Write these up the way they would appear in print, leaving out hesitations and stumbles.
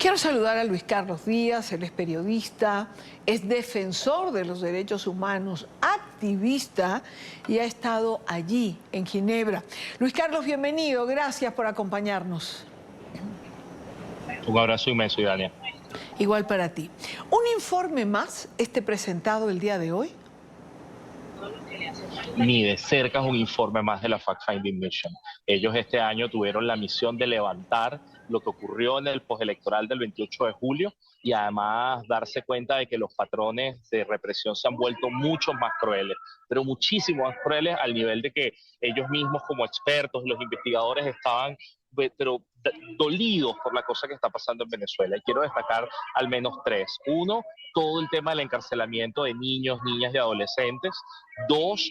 Quiero saludar a Luis Carlos Díaz, él es periodista, es defensor de los derechos humanos, activista y ha estado allí, en Ginebra. Luis Carlos, bienvenido, gracias por acompañarnos. Un abrazo inmenso, Dania. Igual para ti. ¿Un informe más presentado el día de hoy? Ni de cerca es un informe más de la Fact-Finding Mission. Ellos este año tuvieron la misión de levantar lo que ocurrió en el postelectoral del 28 de julio y además darse cuenta de que los patrones de represión se han vuelto mucho más crueles, pero muchísimo más crueles al nivel de que ellos mismos como expertos, los investigadores estaban dolidos por la cosa que está pasando en Venezuela. Y quiero destacar al menos tres. Uno, todo el tema del encarcelamiento de niños, niñas y adolescentes. Dos,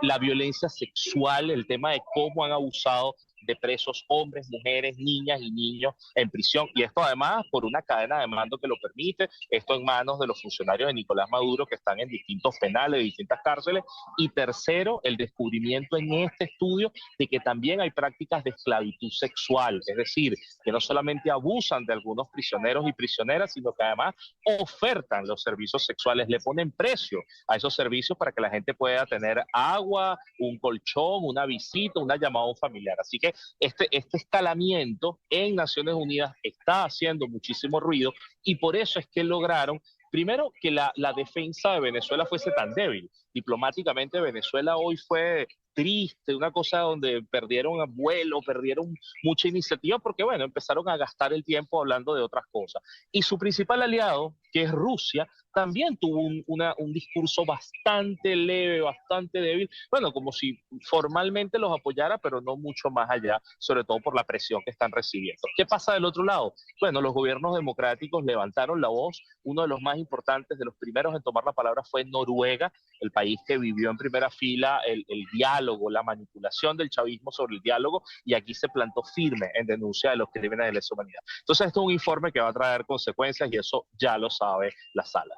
la violencia sexual, el tema de cómo han abusado de presos hombres, mujeres, niñas y niños en prisión. Y esto además por una cadena de mando que lo permite, esto en manos de los funcionarios de Nicolás Maduro que están en distintos penales, distintas cárceles. Y tercero, el descubrimiento en este estudio de que también hay prácticas de esclavitud sexual, es decir, que no solamente abusan de algunos prisioneros y prisioneras, sino que además ofertan los servicios sexuales, le ponen precio a esos servicios para que la gente pueda tener agua, un colchón, una visita, una llamada a un familiar. Así que este escalamiento en Naciones Unidas está haciendo muchísimo ruido y por eso es que lograron, primero, que la defensa de Venezuela fuese tan débil. Diplomáticamente Venezuela hoy fue triste, una cosa donde perdieron vuelo, perdieron mucha iniciativa porque, bueno, empezaron a gastar el tiempo hablando de otras cosas. Y su principal aliado, que es Rusia, también tuvo un discurso bastante leve, bastante débil, bueno, como si formalmente los apoyara, pero no mucho más allá, sobre todo por la presión que están recibiendo. ¿Qué pasa del otro lado? Bueno, los gobiernos democráticos levantaron la voz, uno de los más importantes, de los primeros en tomar la palabra fue Noruega, el país que vivió en primera fila el diálogo, la manipulación del chavismo sobre el diálogo, y aquí se plantó firme en denuncia de los crímenes de lesa humanidad. Entonces, esto es un informe que va a traer consecuencias y eso ya lo sabe la sala.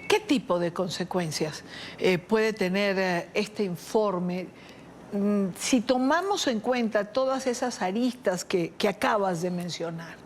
¿Qué tipo de consecuencias puede tener este informe si tomamos en cuenta todas esas aristas que acabas de mencionar?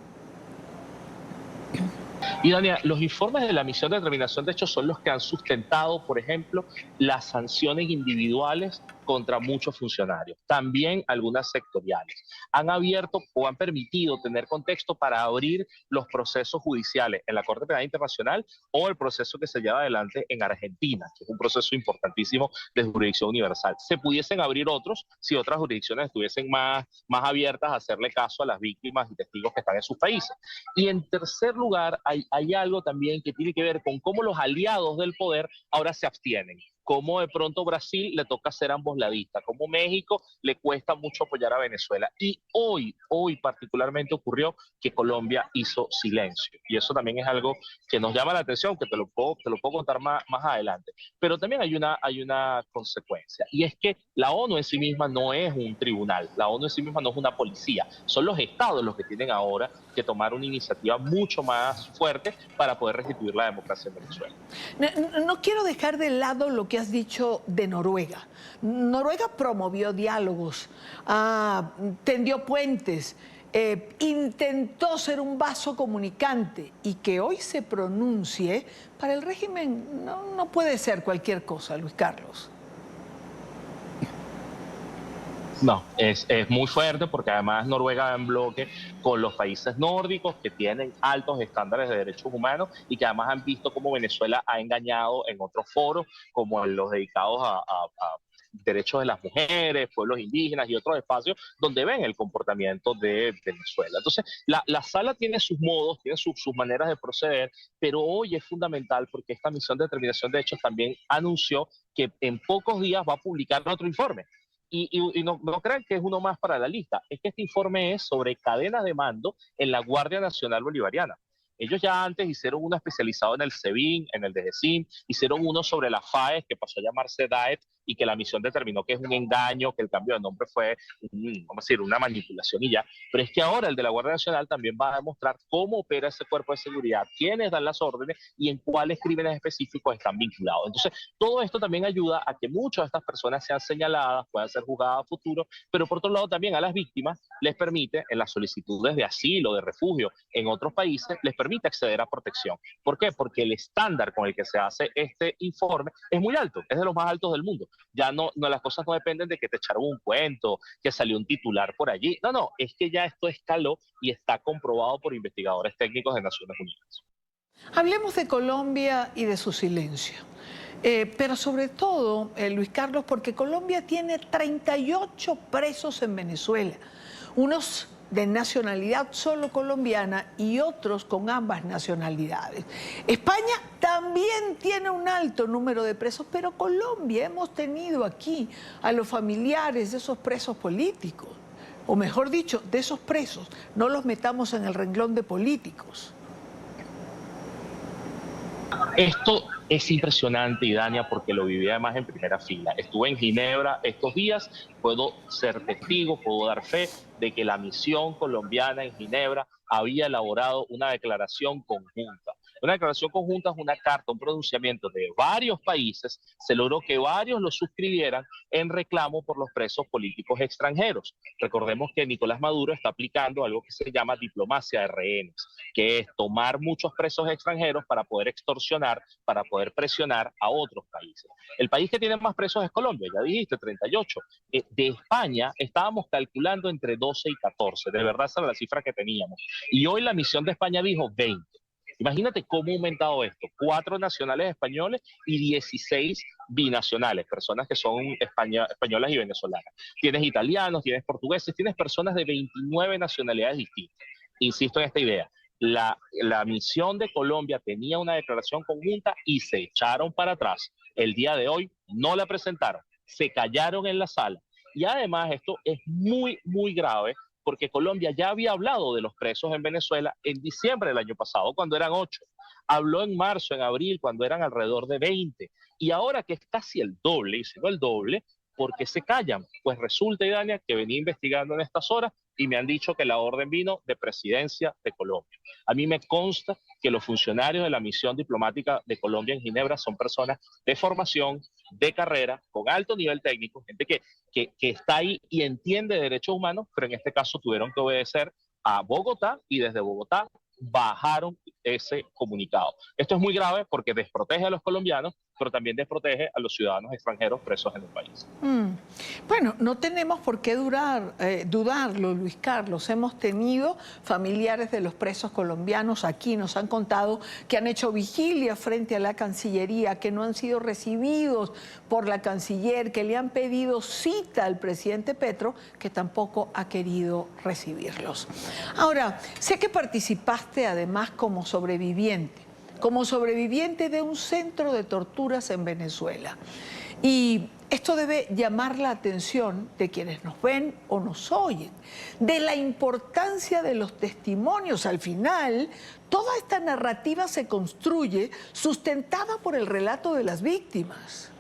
Y Dania, los informes de la misión de determinación de hechos son los que han sustentado, por ejemplo, las sanciones individuales contra muchos funcionarios, también algunas sectoriales. Han abierto o han permitido tener contexto para abrir los procesos judiciales en la Corte Penal Internacional o el proceso que se lleva adelante en Argentina, que es un proceso importantísimo de jurisdicción universal. Se pudiesen abrir otros si otras jurisdicciones estuviesen más abiertas a hacerle caso a las víctimas y testigos que están en sus países. Y en tercer lugar, hay algo también que tiene que ver con cómo los aliados del poder ahora se abstienen. Cómo de pronto Brasil le toca ser ambos ladistas, cómo México le cuesta mucho apoyar a Venezuela. Y hoy particularmente ocurrió que Colombia hizo silencio. Y eso también es algo que nos llama la atención, que te lo puedo contar más adelante. Pero también hay una consecuencia, y es que la ONU en sí misma no es un tribunal, la ONU en sí misma no es una policía, son los estados los que tienen ahora que tomar una iniciativa mucho más fuerte para poder restituir la democracia en Venezuela. No quiero dejar de lado lo que has dicho de Noruega. Noruega promovió diálogos, tendió puentes, intentó ser un vaso comunicante, y que hoy se pronuncie para el régimen no puede ser cualquier cosa, Luis Carlos. No, es muy fuerte porque además Noruega va en bloque con los países nórdicos que tienen altos estándares de derechos humanos y que además han visto cómo Venezuela ha engañado en otros foros, como en los dedicados a derechos de las mujeres, pueblos indígenas y otros espacios donde ven el comportamiento de Venezuela. Entonces, la sala tiene sus modos, tiene sus maneras de proceder, pero hoy es fundamental porque esta misión de determinación de hechos también anunció que en pocos días va a publicar otro informe. Y no crean que es uno más para la lista, es que este informe es sobre cadenas de mando en la Guardia Nacional Bolivariana. Ellos ya antes hicieron uno especializado en el SEBIN, en el DGCIN, hicieron uno sobre la FAES, que pasó a llamarse DAET, y que la misión determinó que es un engaño, que el cambio de nombre fue, vamos a decir, una manipulación y ya. Pero es que ahora el de la Guardia Nacional también va a demostrar cómo opera ese cuerpo de seguridad, quiénes dan las órdenes y en cuáles crímenes específicos están vinculados. Entonces, todo esto también ayuda a que muchas de estas personas sean señaladas, puedan ser juzgadas a futuro, pero por otro lado también a las víctimas les permite, en las solicitudes de asilo, de refugio en otros países, les permite acceder a protección. ¿Por qué? Porque el estándar con el que se hace este informe es muy alto, es de los más altos del mundo. Ya no las cosas no dependen de que te echaron un cuento, que salió un titular por allí. No, es que ya esto escaló y está comprobado por investigadores técnicos de Naciones Unidas. Hablemos de Colombia y de su silencio. Pero sobre todo, Luis Carlos, porque Colombia tiene 38 presos en Venezuela, unos de nacionalidad solo colombiana y otros con ambas nacionalidades. España también tiene un alto número de presos, pero Colombia hemos tenido aquí a los familiares de esos presos políticos, o mejor dicho, de esos presos, no los metamos en el renglón de políticos. Esto es impresionante, Idania, porque lo viví además en primera fila. Estuve en Ginebra estos días, puedo ser testigo, puedo dar fe de que la misión colombiana en Ginebra había elaborado una declaración conjunta. Una declaración conjunta es una carta, un pronunciamiento de varios países, se logró que varios lo suscribieran en reclamo por los presos políticos extranjeros. Recordemos que Nicolás Maduro está aplicando algo que se llama diplomacia de rehenes, que es tomar muchos presos extranjeros para poder extorsionar, para poder presionar a otros países. El país que tiene más presos es Colombia, ya dijiste, 38. De España estábamos calculando entre 12 y 14, de verdad esa era la cifra que teníamos. Y hoy la misión de España dijo 20. Imagínate cómo ha aumentado esto. 4 nacionales españoles y 16 binacionales, personas que son españolas y venezolanas. Tienes italianos, tienes portugueses, tienes personas de 29 nacionalidades distintas. Insisto en esta idea. La misión de Colombia tenía una declaración conjunta y se echaron para atrás. El día de hoy no la presentaron, se callaron en la sala. Y además esto es muy, muy grave porque Colombia ya había hablado de los presos en Venezuela en diciembre del año pasado, cuando eran 8. Habló en marzo, en abril, cuando eran alrededor de 20. Y ahora que es casi el doble, y si no el doble, ¿por qué se callan? Pues resulta, Idania, que venía investigando en estas horas y me han dicho que la orden vino de Presidencia de Colombia. A mí me consta que los funcionarios de la misión diplomática de Colombia en Ginebra son personas de formación, de carrera, con alto nivel técnico, gente que está ahí y entiende derechos humanos, pero en este caso tuvieron que obedecer a Bogotá y desde Bogotá bajaron ese comunicado. Esto es muy grave porque desprotege a los colombianos, pero también desprotege a los ciudadanos extranjeros presos en el país. Bueno, no tenemos por qué dudarlo, Luis Carlos. Hemos tenido familiares de los presos colombianos aquí, nos han contado que han hecho vigilia frente a la Cancillería, que no han sido recibidos por la canciller, que le han pedido cita al presidente Petro, que tampoco ha querido recibirlos. Ahora, sé que participaste además como sobreviviente de un centro de torturas en Venezuela. Y esto debe llamar la atención de quienes nos ven o nos oyen, de la importancia de los testimonios. Al final, toda esta narrativa se construye sustentada por el relato de las víctimas.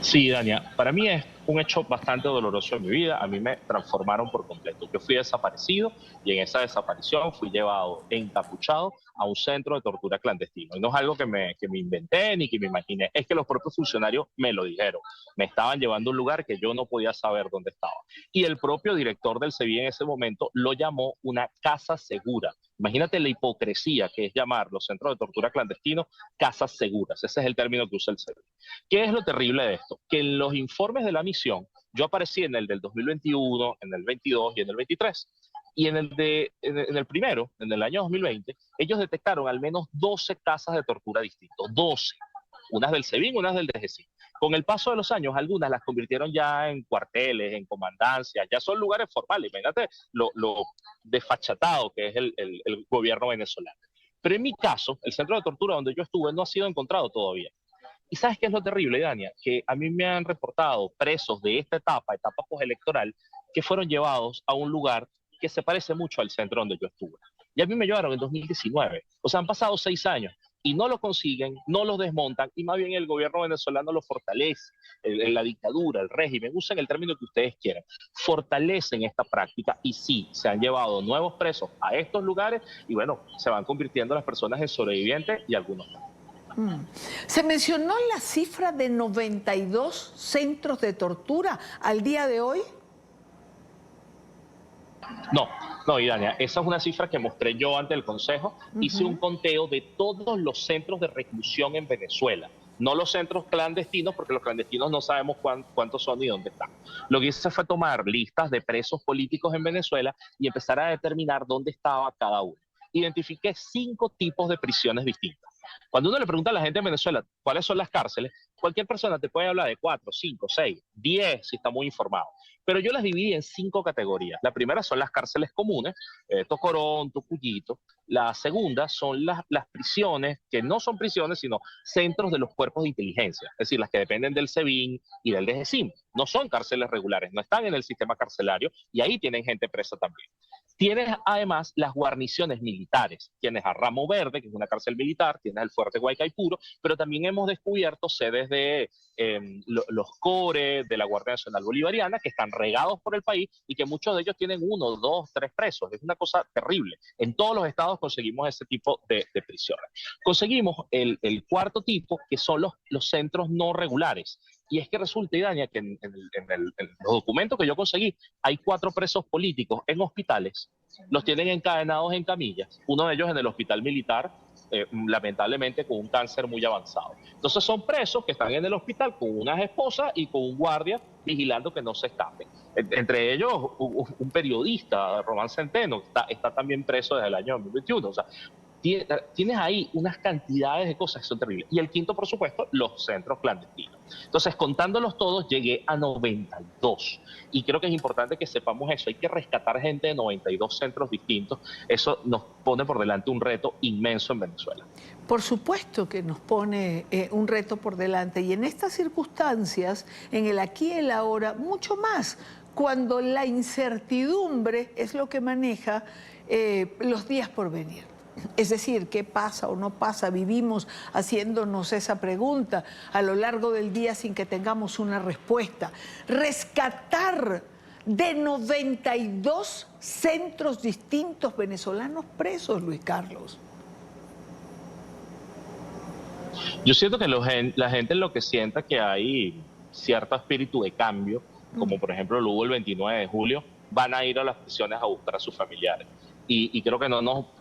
Sí, Dania, para mí es un hecho bastante doloroso en mi vida. A mí me transformaron por completo. Yo fui desaparecido y en esa desaparición fui llevado encapuchado a un centro de tortura clandestino. Y no es algo que me inventé ni que me imaginé, es que los propios funcionarios me lo dijeron. Me estaban llevando a un lugar que yo no podía saber dónde estaba. Y el propio director del CEBI en ese momento lo llamó una casa segura. Imagínate la hipocresía que es llamar los centros de tortura clandestinos casas seguras. Ese es el término que usa el CEBI. ¿Qué es lo terrible de esto? Que en los informes de la misión, yo aparecí en el del 2021, en el 22 y en el 23. Y en el primero, en el año 2020, ellos detectaron al menos 12 casas de tortura distintos. 12. Unas del SEBIN, unas del DGCIN. Con el paso de los años, algunas las convirtieron ya en cuarteles, en comandancias, ya son lugares formales. Imagínate lo desfachatado que es el gobierno venezolano. Pero en mi caso, el centro de tortura donde yo estuve no ha sido encontrado todavía. ¿Y sabes qué es lo terrible, Dania? Que a mí me han reportado presos de esta etapa postelectoral, que fueron llevados a un lugar que se parece mucho al centro donde yo estuve. Y a mí me llevaron en 2019. O sea, han pasado 6 años. y no lo consiguen, no los desmontan, y más bien el gobierno venezolano lo fortalece, la dictadura, el régimen, usen el término que ustedes quieran, fortalecen esta práctica y sí, se han llevado nuevos presos a estos lugares y bueno, se van convirtiendo las personas en sobrevivientes y algunos no. Se mencionó la cifra de 92 centros de tortura al día de hoy. No, no, Idania, esa es una cifra que mostré yo ante el Consejo. Hice un conteo de todos los centros de reclusión en Venezuela, no los centros clandestinos, porque los clandestinos no sabemos cuántos son ni dónde están. Lo que hice fue tomar listas de presos políticos en Venezuela y empezar a determinar dónde estaba cada uno. Identifiqué 5 tipos de prisiones distintas. Cuando uno le pregunta a la gente en Venezuela cuáles son las cárceles, cualquier persona te puede hablar de 4, 5, 6, 10 si está muy informado. Pero yo las dividí en 5 categorías. La primera son las cárceles comunes, Tocorón, Tocuyito. La segunda son las prisiones, que no son prisiones, sino centros de los cuerpos de inteligencia, es decir, las que dependen del SEBIN y del DGCIM. No son cárceles regulares, no están en el sistema carcelario y ahí tienen gente presa también. Tienes además las guarniciones militares, tienes a Ramo Verde, que es una cárcel militar, tienes el Fuerte Guaycaipuro, pero también hemos descubierto sedes de los CORE, de la Guardia Nacional Bolivariana, que están regados por el país y que muchos de ellos tienen 1, 2, 3 presos. Es una cosa terrible. En todos los estados conseguimos ese tipo de prisiones. Conseguimos el cuarto tipo, que son los centros no regulares. Y es que resulta, Idania, que en los documentos que yo conseguí, hay 4 presos políticos en hospitales, los tienen encadenados en camillas, uno de ellos en el hospital militar, lamentablemente con un cáncer muy avanzado. Entonces son presos que están en el hospital con unas esposas y con un guardia vigilando que no se escapen. Entre ellos, un periodista, Román Centeno, está también preso desde el año 2021. O sea, tienes ahí unas cantidades de cosas que son terribles. Y el quinto, por supuesto, los centros clandestinos. Entonces, contándolos todos, llegué a 92. Y creo que es importante que sepamos eso. Hay que rescatar gente de 92 centros distintos. Eso nos pone por delante un reto inmenso en Venezuela. Por supuesto que nos pone un reto por delante. Y en estas circunstancias, en el aquí y el ahora, mucho más, cuando la incertidumbre es lo que maneja los días por venir. Es decir, ¿qué pasa o no pasa? Vivimos haciéndonos esa pregunta a lo largo del día sin que tengamos una respuesta. Rescatar de 92 centros distintos venezolanos presos, Luis Carlos. Yo siento que la gente lo que sienta que hay cierto espíritu de cambio, como por ejemplo lo hubo el 29 de julio, van a ir a las prisiones a buscar a sus familiares. Y creo que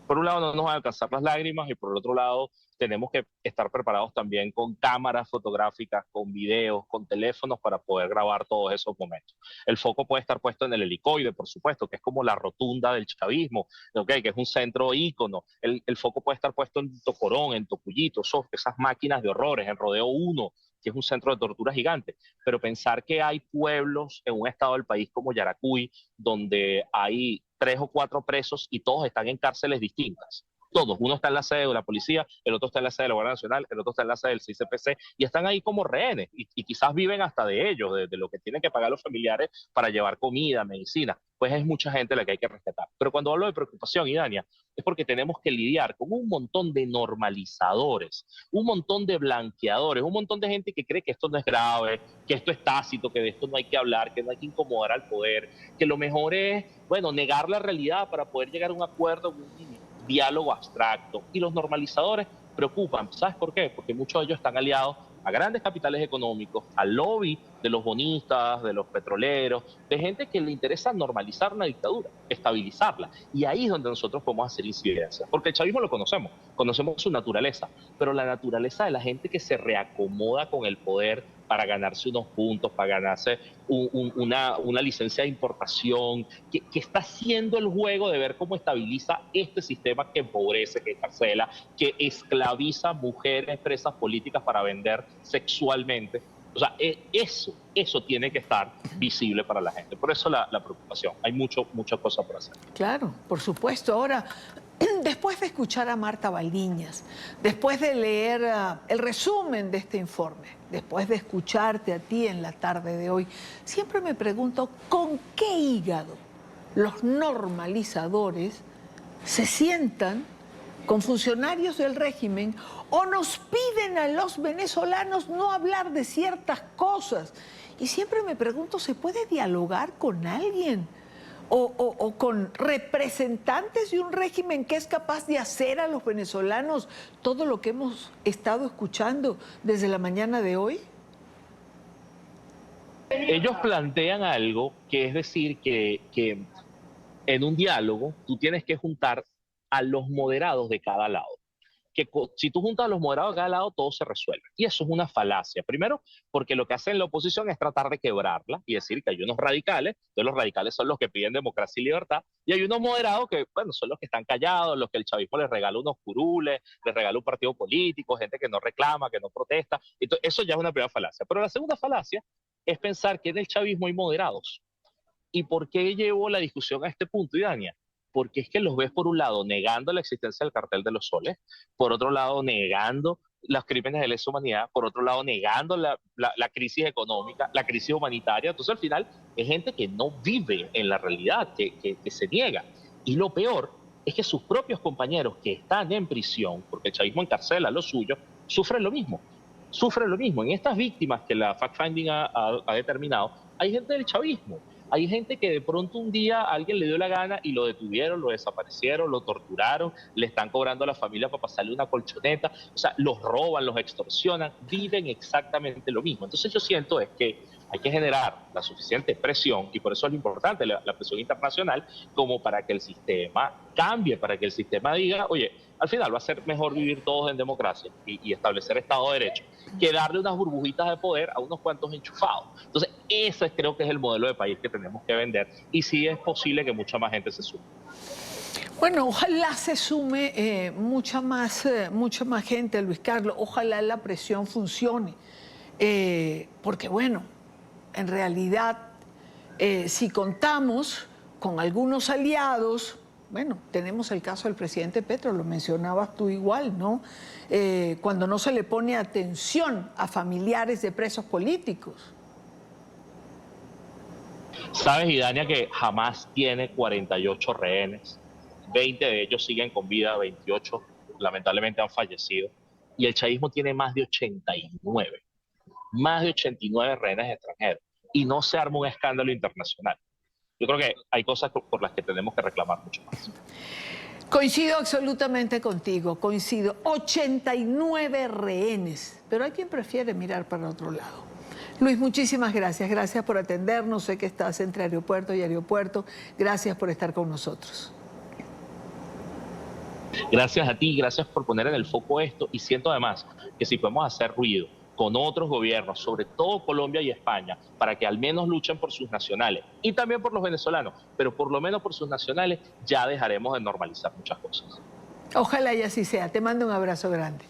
por un lado no nos van a alcanzar las lágrimas y por el otro lado tenemos que estar preparados también con cámaras fotográficas, con videos, con teléfonos para poder grabar todos esos momentos. El foco puede estar puesto en el Helicoide, por supuesto, que es como la rotunda del chavismo, ¿okay? Que es un centro ícono. El foco puede estar puesto en Tocorón, en Tocuyito, esas máquinas de horrores, en Rodeo 1, que es un centro de tortura gigante. Pero pensar que hay pueblos en un estado del país como Yaracuy, donde hay 3 o 4 presos y todos están en cárceles distintas. Todos, uno está en la sede de la policía, el otro está en la sede de la Guardia Nacional, el otro está en la sede del CICPC y están ahí como rehenes y quizás viven hasta de ellos, de lo que tienen que pagar los familiares para llevar comida, medicina. Pues es mucha gente la que hay que rescatar. Pero cuando hablo de preocupación, Idania, es porque tenemos que lidiar con un montón de normalizadores, un montón de blanqueadores, un montón de gente que cree que esto no es grave, que esto es tácito, que de esto no hay que hablar, que no hay que incomodar al poder, que lo mejor es, bueno, negar la realidad para poder llegar a un acuerdo, un diálogo abstracto. Y los normalizadores preocupan. ¿Sabes por qué? Porque muchos de ellos están aliados a grandes capitales económicos, al lobby de los bonistas, de los petroleros, de gente que le interesa normalizar una dictadura, estabilizarla. Y ahí es donde nosotros podemos hacer incidencia. Porque el chavismo lo conocemos su naturaleza, pero la naturaleza de la gente que se reacomoda con el poder para ganarse unos puntos, para ganarse una licencia de importación, que está haciendo el juego de ver cómo estabiliza este sistema que empobrece, que encarcela, que esclaviza mujeres presas políticas para vender sexualmente. O sea, eso tiene que estar visible para la gente. Por eso la preocupación. Hay muchas cosas por hacer. Claro, por supuesto. Ahora, después de escuchar a Marta Valdiñas, después de leer el resumen de este informe, después de escucharte a ti en la tarde de hoy, siempre me pregunto con qué hígado los normalizadores se sientan con funcionarios del régimen o nos piden a los venezolanos no hablar de ciertas cosas. Y siempre me pregunto, ¿se puede dialogar con alguien? O con representantes de un régimen que es capaz de hacer a los venezolanos todo lo que hemos estado escuchando desde la mañana de hoy. Ellos plantean algo que es decir que en un diálogo tú tienes que juntar a los moderados de cada lado. Si tú juntas a los moderados de cada lado, todo se resuelve. Y eso es una falacia. Primero, porque lo que hace la oposición es tratar de quebrarla y decir que hay unos radicales, entonces los radicales son los que piden democracia y libertad, y hay unos moderados que, bueno, son los que están callados, los que el chavismo les regala unos curules, les regala un partido político, gente que no reclama, que no protesta. Entonces, eso ya es una primera falacia. Pero la segunda falacia es pensar que en el chavismo hay moderados. ¿Y por qué llevó la discusión a este punto, Idania? Porque es que los ves por un lado negando la existencia del cartel de los soles, por otro lado negando los crímenes de lesa humanidad, por otro lado negando la crisis económica, la crisis humanitaria. Entonces al final es gente que no vive en la realidad, que se niega. Y lo peor es que sus propios compañeros que están en prisión, porque el chavismo encarcela a los suyos, sufren lo mismo. Sufren lo mismo. En estas víctimas que la fact-finding ha determinado, hay gente del chavismo. Hay gente que de pronto un día a alguien le dio la gana y lo detuvieron, lo desaparecieron, lo torturaron, le están cobrando a la familia para pasarle una colchoneta, o sea, los roban, los extorsionan, viven exactamente lo mismo. Entonces yo siento es que hay que generar la suficiente presión, y por eso es lo importante, la presión internacional, como para que el sistema cambie, para que el sistema diga, oye, al final va a ser mejor vivir todos en democracia y establecer Estado de Derecho, que darle unas burbujitas de poder a unos cuantos enchufados. Entonces, ese creo que es el modelo de país que tenemos que vender, y sí es posible que mucha más gente se sume. Bueno, ojalá se sume mucha más gente, Luis Carlos. Ojalá la presión funcione. Porque, bueno, en realidad, si contamos con algunos aliados, bueno, tenemos el caso del presidente Petro, lo mencionabas tú igual, ¿no? Cuando no se le pone atención a familiares de presos políticos. Sabes, Idania, que jamás tiene 48 rehenes, 20 de ellos siguen con vida, 28 lamentablemente han fallecido, y el chavismo tiene más de 89 rehenes extranjeros, y no se arma un escándalo internacional. Yo creo que hay cosas por las que tenemos que reclamar mucho más. Coincido absolutamente contigo, coincido. 89 rehenes, pero hay quien prefiere mirar para otro lado. Luis, muchísimas gracias. Gracias por atendernos. Sé que estás entre aeropuerto y aeropuerto. Gracias por estar con nosotros. Gracias a ti, gracias por poner en el foco esto, y siento además que si podemos hacer ruido con otros gobiernos, sobre todo Colombia y España, para que al menos luchen por sus nacionales y también por los venezolanos, pero por lo menos por sus nacionales, ya dejaremos de normalizar muchas cosas. Ojalá y así sea. Te mando un abrazo grande.